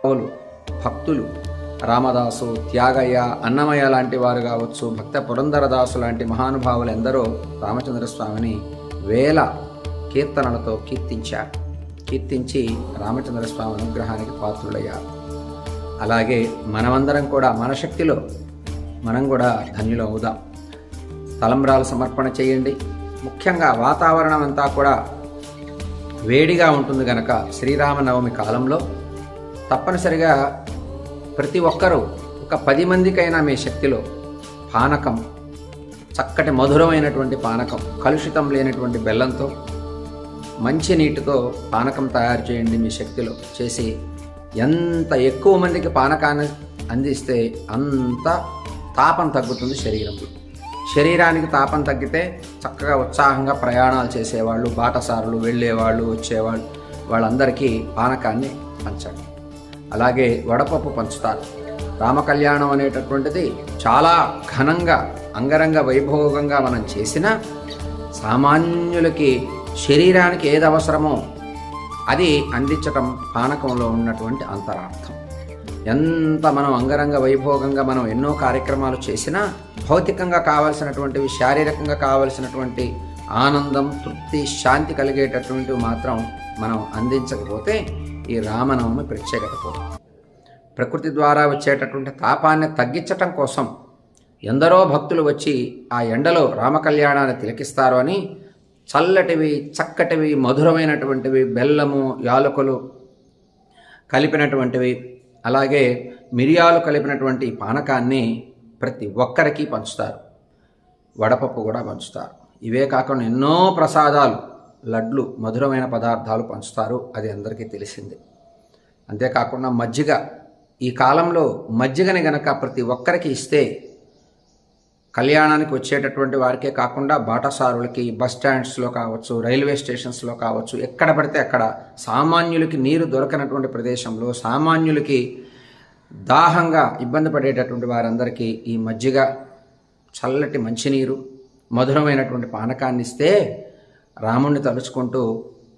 పౌలు భక్తులు రామదాసు, త్యాగయ్య, అన్నమయ్య లాంటి వారు కావచ్చు, భక్త పురంధరదాసు లాంటి మహానుభావులు ఎందరో రామచంద్రస్వామిని వేల కీర్తనలతో కీర్తించి రామచంద్రస్వామి అనుగ్రహానికి పాత్రులయ్యారు. అలాగే మనమందరం కూడా మన శక్తిలో మనం కూడా ధన్యులు అవుదాం. తలంబ్రాలు సమర్పణ చేయండి. ముఖ్యంగా వాతావరణం అంతా కూడా వేడిగా ఉంటుంది గనక శ్రీరామనవమి కాలంలో తప్పనిసరిగా ప్రతి ఒక్కరూ ఒక 10 మందికైనా మీ శక్తిలో పానకం, చక్కటి మధురమైనటువంటి పానకం, కలుషితం లేనటువంటి బెల్లంతో మంచి నీటితో పానకం తయారు చేయండి. మీ శక్తిలో చేసి ఎంత ఎక్కువ మందికి పానకాన్ని అందిస్తే అంత తాపం తగ్గుతుంది శరీరానికి తాపం తగ్గితే చక్కగా ఉత్సాహంగా ప్రయాణాలు చేసేవాళ్ళు, బాటసారులు, వెళ్ళేవాళ్ళు, వచ్చేవాళ్ళు వాళ్ళందరికీ పానకాన్ని పంచండి. అలాగే వడపప్పు పంచుతారు. రామకళ్యాణం అనేటటువంటిది చాలా ఘనంగా, అంగరంగ వైభోగంగా మనం చేసినా సామాన్యులకి శరీరానికి ఏది అవసరమో అది అందించటం పానకంలో ఉన్నటువంటి అంతరార్థం. ఎంత మనం అంగరంగ వైభోగంగా మనం ఎన్నో కార్యక్రమాలు చేసినా భౌతికంగా కావలసినటువంటివి, శారీరకంగా కావలసినటువంటి ఆనందం, తృప్తి, శాంతి కలిగేటటువంటివి మాత్రం మనం అందించకపోతే ఈ రామనవమి ప్రత్యేకత పోతుంది. ప్రకృతి ద్వారా వచ్చేటటువంటి తాపాన్ని తగ్గించటం కోసం ఎందరో భక్తులు వచ్చి ఆ ఎండలో రామకళ్యాణాన్ని తిలకిస్తారు అని చల్లటివి, చక్కటివి, మధురమైనటువంటివి, బెల్లము, యాలకులు కలిపినటువంటివి, అలాగే మిరియాలు కలిపినటువంటి పానకాన్ని ప్రతి ఒక్కరికి పంచుతారు. వడపప్పు కూడా పంచుతారు. ఇవే కాకుండా ఎన్నో ప్రసాదాలు, లడ్లు, మధురమైన పదార్థాలు పంచుతారు. అది అందరికీ తెలిసిందే. అంతేకాకుండా మజ్జిగ, ఈ కాలంలో మజ్జిగని గనక ప్రతి ఒక్కరికి ఇస్తే కళ్యాణానికి వచ్చేటటువంటి వారికే కాకుండా బాటసారులకి, బస్ స్టాండ్స్లో కావచ్చు, రైల్వే స్టేషన్స్లో కావచ్చు, ఎక్కడ పడితే అక్కడ సామాన్యులకి నీరు దొరకనటువంటి ప్రదేశంలో సామాన్యులకి దాహంగా ఇబ్బంది పడేటటువంటి వారందరికీ ఈ మజ్జిగ, చల్లటి మంచినీరు, మధురమైనటువంటి పానకాన్ని ఇస్తే రాముణ్ణి తలుచుకుంటూ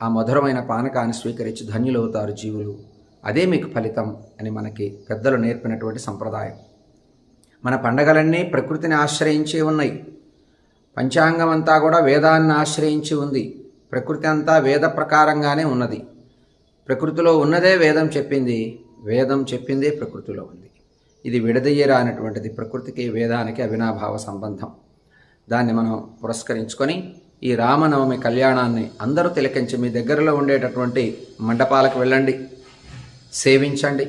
ఆ మధురమైన పానకాన్ని స్వీకరించి ధన్యులవుతారు జీవులు. అదే మీకు ఫలితం అని మనకి పెద్దలు నేర్పినటువంటి సంప్రదాయం. మన పండగలన్నీ ప్రకృతిని ఆశ్రయించి ఉన్నాయి. పంచాంగం అంతా కూడా వేదాన్ని ఆశ్రయించి ఉంది. ప్రకృతి అంతా వేద ప్రకారంగానే ఉన్నది. ప్రకృతిలో ఉన్నదే వేదం చెప్పింది, వేదం చెప్పిందే ప్రకృతిలో ఉంది. ఇది విడదీయరానటువంటిది. ప్రకృతికి వేదానికి అవినాభావ సంబంధం. దాన్ని మనం పురస్కరించుకొని ఈ రామనవమి కళ్యాణాన్ని అందరూ తిలకించి మీ దగ్గరలో ఉండేటటువంటి మండపాలకు వెళ్ళండి, సేవించండి.